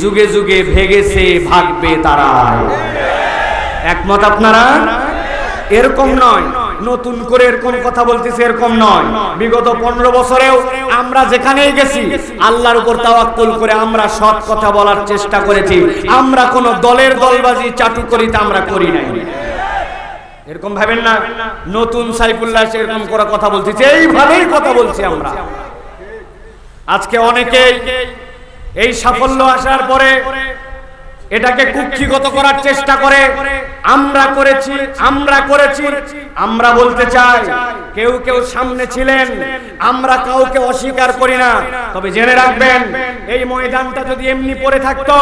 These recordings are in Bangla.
যুগে যুগে ভেগেছে ভাগবে তারাই। একমত আপনারা? এরকম নয় নতুন করে এরকম কথা বলতেছি, এরকম নয়। বিগত 15 বছরেও আমরা যেখানেই গেছি আল্লাহর উপর তাওয়াক্কুল করে আমরা সৎ কথা বলার চেষ্টা করেছি। আমরা কোনো দলের দলবাজি চাটুকরিতা আমরা করি নাই। এরকম ভাবেন না নতুন সাইফুল্লাহ এরকম করে কথা বলতেছে, এইভাবেই কথা বলছি আমরা। আজকে অনেকেই এই সাফল্য আসার পরে এটাকে কুক্ষিগত করার চেষ্টা করে। আমরা করেছি, আমরা বলতে চাই কেউ কেউ সামনে ছিলেন, আমরা কাউকে অস্বীকার করি না। তবে জেনে রাখবেন এই ময়দানটা যদি এমনি পড়ে থাকতো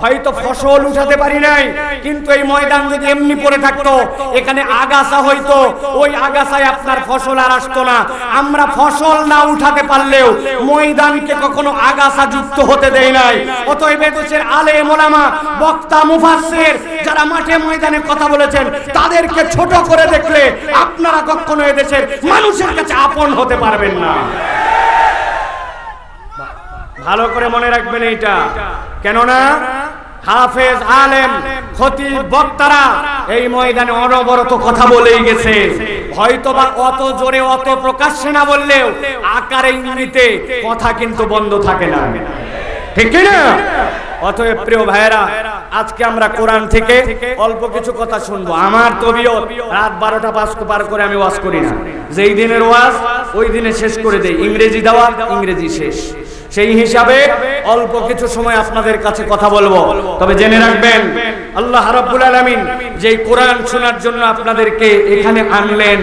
হয়তো ফসল উঠাতে পারি নাই, কিন্তু এই ময়দান যদি এমনি পড়ে থাকতো এখানে আগাছা হইতো, ওই আগাছায় আপনার ফসল আর আসতো না। আমরা ফসল না উঠাতে পারলেও ময়দানকে কখনো আগাছা যুক্ত হতে দেয় নাই। অতএব এদেশের আলেম ওলামা, বক্তা, মুফাসসির যারা মাঠে ময়দানে কথা বলেছেন তাদেরকে ছোট করে দেখলে আপনারা কখনো এদেশের মানুষের কাছে আপন হতে পারবেন না। ভালো করে মনে রাখবেন এইটা। কেননা হাফেজ, আলেম, খতিব, বক্তারা এই ময়দানে অনবরত কথা বলেই গেছে। হয়তোবা অত জোরে অত প্রকাশ্যে না বললেও আকারে ইঙ্গিতে কথা কিন্তু বন্ধ থাকে না, ঠিক কি না? অতএব প্রিয় ভাইয়েরা, আজকে আমরা কোরআন থেকে অল্প কিছু কথা শুনবো। আমার তবিয়ত রাত 12টা পার করে আমি ওয়াজ করি না। যেই দিনের ওয়াজ ওই দিনে শেষ করে দেই। ইংরেজি দাওয়াত, ইংরেজি শেষ। সেই হিসাবে অল্প কিছু সময় আপনাদের কাছে কথা বলবো। তবে জেনে রাখবেন আল্লাহ রাব্বুল আলামিন যেই কোরআন শোনার জন্য আপনাদেরকে এখানে আনলেন,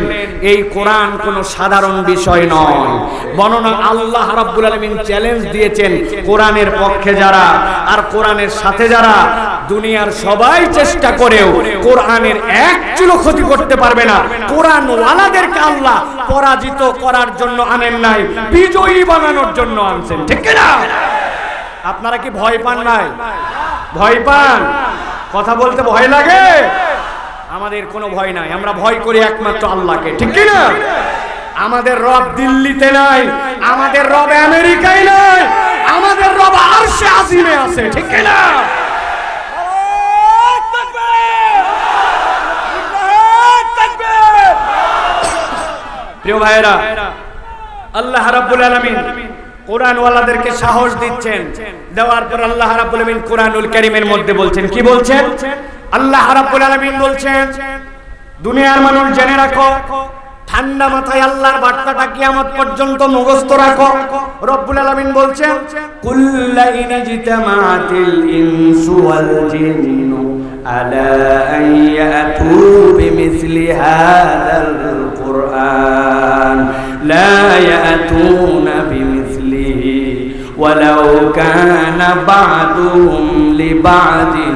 এই কোরআন কোনো সাধারণ বিষয় নয়। বর্ণনা আল্লাহ রাব্বুল আলামিন চ্যালেঞ্জ দিয়েছেন কোরআনের পক্ষে যারা আর কোরআনের সাথে যারা, দুনিয়ার সবাই চেষ্টা করেও কোরআনের এক চুলো ক্ষতি করতে পারবে না। কোরআন ওয়ালাদেরকে আল্লাহ পরাজিত করার জন্য আনেন নাই, বিজয়ী বানানোর জন্য আনছেন, ঠিক কি না? আপনারা কি ভয় পান নাই? ভয় পান? কথা বলতে ভয় লাগে? আমাদের কোনো ভয় নাই, আমরা ভয় করি একমাত্র আল্লাহকে, ঠিক কি না? আমাদের রব দিল্লিতে নাই, আমাদের রব আমেরিকায় নাই, আমাদের রব আরশে আজিমে আছে, ঠিক কি না? প্রিয় ভাইরা, আল্লাহ রাব্বুল আলামিন কোরআন ওয়ালাদেরকে সাহস দিচ্ছেন। দেওয়ার পর আল্লাহ রাব্বুল আলামিন কোরআনুল কারীমের মধ্যে বলছেন, কি বলছেন? আল্লাহ রাব্বুল আলামিন বলছেন, দুনিয়ার মানুষ জেনে রাখো, ঠান্ডা মাথায় আল্লাহর বার্তাটা কিয়ামত পর্যন্ত মুখস্থ রাখো। রব্বুল আলামিন বলছেন, কুল্লা ইনজিতামাতিল ইনসু ওয়াল জিন্নু আলা আন ইয়াতু বিমিসলি হাযাল কুরআন লা ইয়াতুনা বিমিসলিহি ওয়ালাউ কানা বা'দুহুম লিবা'দিন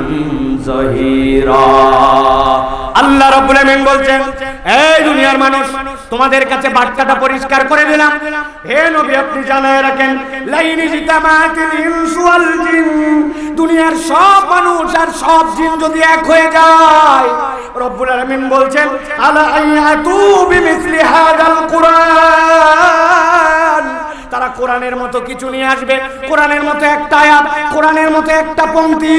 যাহিরা। আল্লাহ রাব্বুল আলামিন বলছেন, এই দুনিয়ার মানুষ, তোমাদের কাছে বার্তাটা পরিষ্কার করে দিলাম। হে নবী, আপনি জানায় রাখেন, লাইনি জিতামাতিল ইনসু ওয়াল জিন, দুনিয়ার সব মানুষ আর সব জিন যদি এক হয়ে যায়, রব্বুল আলামিন বলছেন, আলা আয়াতু বিমিসলি হাযাল কুরআন, তারা কোরআনের মতো কিছু নিয়ে আসবে, কোরআনের মতো একটা আয়াত, কোরআনের মতো একটা পংক্তি।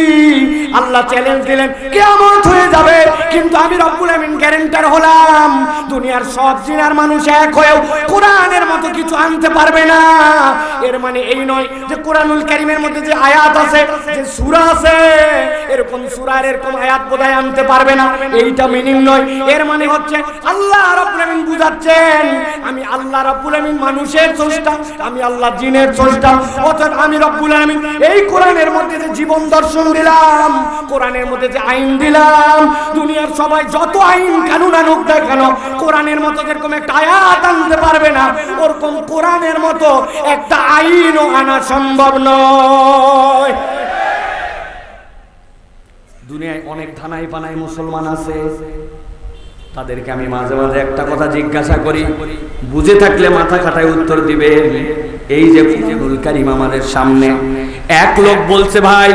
আল্লাহ চ্যালেঞ্জ দিলেন, কিয়ামত হয়ে যাবে, কিন্তু আমি রব্বুল আলামিন গ্যারান্টার হলাম, দুনিয়ার সব জিন আর মানুষ এক হয়েও কোরআনের মতো কিছু আনতে পারবে না। এর মানে এই নয় যে কোরআনুল কারীমের মধ্যে যে আয়াত আছে, যে সূরা আছে, এরকম সূরা আর এরকম আয়াত বোধহয় আনতে পারবে না, এইটা মিনিং নয়। এর মানে হচ্ছে আল্লাহ রাব্বুল আলামিন বুঝাচ্ছেন, আমি আল্লাহ রাব্বুল আলামিন মানুষের স্রষ্টা, আমি আল্লাহ জিনের স্রষ্টা। অর্থাৎ আমি রব্বুল আলামিন এই কোরআনের মধ্যে যে জীবন দর্শন দিলাম, কোরআনের মধ্যে যে আইন দিলাম, দুনিয়ার সবাই যত আইন কানুন আনুক না কেন, কোরআনের মতো যেরকম একটা আয়াত আনতে পারবে না, ওরকম কোরআনের মতো একটা আইনও আনা সম্ভব নয়। দুনিয়ায় অনেক ধানাই পানাই মুসলমান আছে, তাদেরকে আমি মাঝে মাঝে একটা কথা জিজ্ঞাসা করি, বুঝে থাকলে মাথা খাটায় উত্তর দিবেন। এই যে কুরআনুল কারীম আমাদের সামনে, এক লোক বলছে ভাই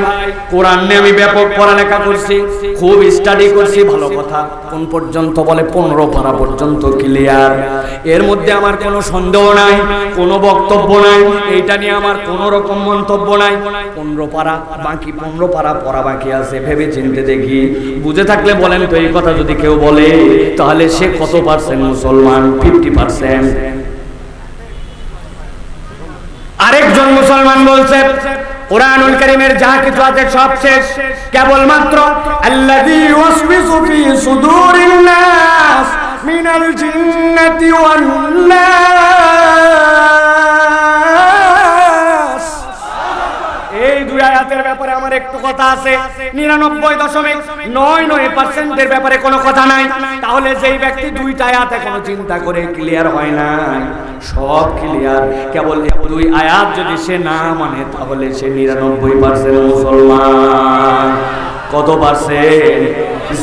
কোরআন নিয়ে আমি ব্যাপক পড়ালেখা করছি, খুব স্টাডি করছি, ভালো কথা। কোন পর্যন্ত? বলে 15 পারা পর্যন্ত ক্লিয়ার, এর মধ্যে আমার কোনো সন্দেহ নাই, কোনো বক্তব্য নাই, এইটা নিয়ে আমার কোনো রকম মন্তব্য নাই। 15 পারা বাকি, 15 পারা পড়া বাকি আছে। ভেবে চিন্তে দেখি, বুঝে থাকলে বলেন তো, এই কথা যদি কেউ বলে তাহলে সে কত পার্সেন্ট মুসলমান? 50%। আরেকজন মুসলমান বলছে কুরআনুল কারীমের যা কিছু আছে সব শেষ, কেবলমাত্র আল্লাযী ওয়াসবিসু ফি সুদুরিন নাস মিনাল জিন্নাতি ওয়ান নাস। এই দুই আয়াতের ব্যাপারে আমার একটু কথা আছে। 99.99% এর ব্যাপারে কোনো কথা নাই। তাহলে যেই ব্যক্তি দুইটা আয়াত এখনো চিন্তা করে ক্লিয়ার হয় না, সব ক্লিয়ার, কেবল দুই আয়াত যদি সে না মানে তাহলে সে 99% মুসলমান। কত পার্সেন্ট?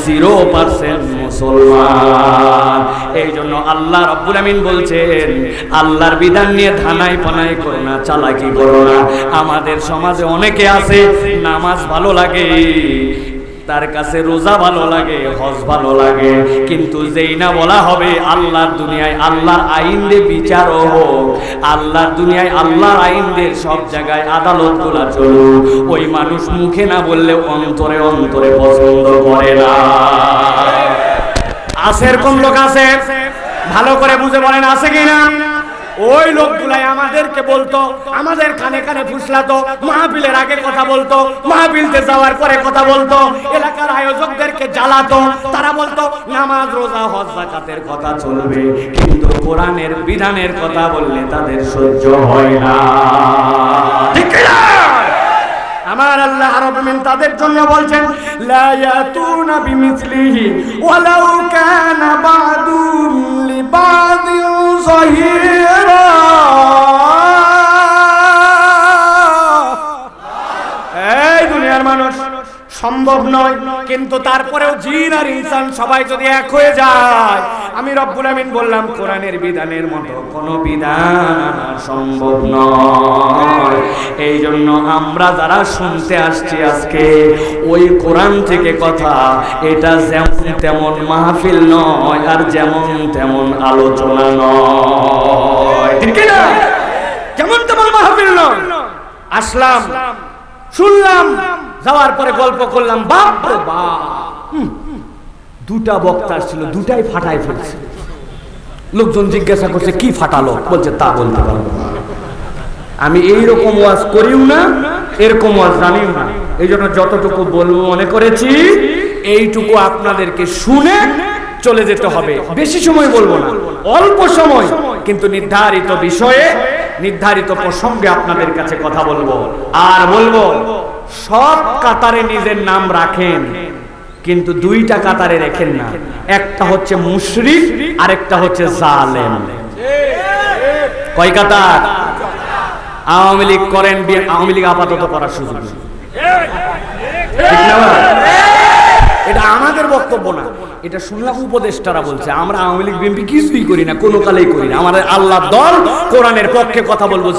0% মুসলমান। এই জন্য আল্লাহ রাব্বুল আমিন বলছেন, আল্লাহর বিধান নিয়ে ধানাই পানাই করো না, চালাকি করো না। আমাদের সমাজে অনেকে আছে নামাজ ভালো লাগে, তার কাছে রোজা ভালো লাগে, হজ ভালো লাগে, কিন্তু যেই না বলা হবে আল্লাহর দুনিয়ায় আল্লাহর আইন দিয়ে বিচার হোক, আল্লাহর দুনিয়ায় আল্লাহর আইন দিয়ে সব জায়গায় আদালতগুলো চলুক, ওই মানুষ মুখে না বললে অন্তরে অন্তরে পছন্দ করে না। আছে এরকম লোক? আছে? ভালো করে বুঝে বলেন, আছে কিনা? ওই লোকগুলাই আমাদেরকে বলতো, আমাদের কানে কানে ফুসলাতো, মাহফিলের আগে কথা বলতো, মাহফিলতে যাওয়ার পরে কথা বলতো, এলাকার আয়োজকদেরকে জ্বালাতো। তারা বলতো নামাজ রোজা হজ যাকাতের কথা চলবে, কিন্তু কোরআনের বিধানের কথা বললে তাদের সহ্য হয় না। ঠিক না? আমার আল্লাহ রাব্বুল আমিন তাদের জন্য বলছেন, লা ইয়াতুনা বিমিসলিহি ওয়ালাউ কানা বাদুম লিবাদিন যাহিরা। এই দুনিয়ার মানুষ সম্ভব নয়, কিন্তু তারপরেও জিন আর ইনসান সবাই যদি এক হয়ে যায়, আমি রব্বুল আমিন বললাম কোরআনের বিধানের মতো কোনো বিধান সম্ভব নয়। এই জন্য আমরা যারা শুনতে আসছি আজকে ওই কোরআন থেকে কথা, এটা যেমন তেমন মাহফিল নয়, আর যেমন তেমন আলোচনা নয়। ঠিক না? যেমন তেমন মাহফিল নয়। আসলাম, শুনলাম, যাওয়ার পরে গল্প করলাম, বাপ রে বাপ, দুটা বক্তা ছিল, দুটাই ফাটাই ফেলছে। লোকজন জিজ্ঞাসা করছে কি ফাটালো? বলছে তা বলতে পারবো না, আমি এইরকম ওয়াজ করিও না, এরকম ওয়াজ জানিও না। এই জন্য যতটুকু বলবো মনে করেছি এইটুকু আপনাদেরকে শুনে চলে যেতে হবে। বেশি সময় বলবো না, অল্প সময়, কিন্তু নির্ধারিত বিষয়ে নির্ধারিত প্রসঙ্গে আপনাদের কাছে কথা বলবো। আর বলবো, সব কাতারে নিজের নাম রাখেন, কিন্তু দুইটা কাতারে রাখেন না। একটা হচ্ছে মুশরিক, আরেকটা হচ্ছে জালেম। কয় কাতার? আওয়ামী লীগ করেন, আওয়ামী লীগ আপাতত করার সুযোগ নেই। ঠিক না? এটা আমাদের বক্তব্য না, এটা শুনলাম উপদেষ্টারা বলছে। আমরা আওয়ামী লীগ বিএনপি কিছুই করি না, কোনো কালেই করি না। আমাদের আল্লাহর দল, কোরআনের পক্ষে কথা বলবো।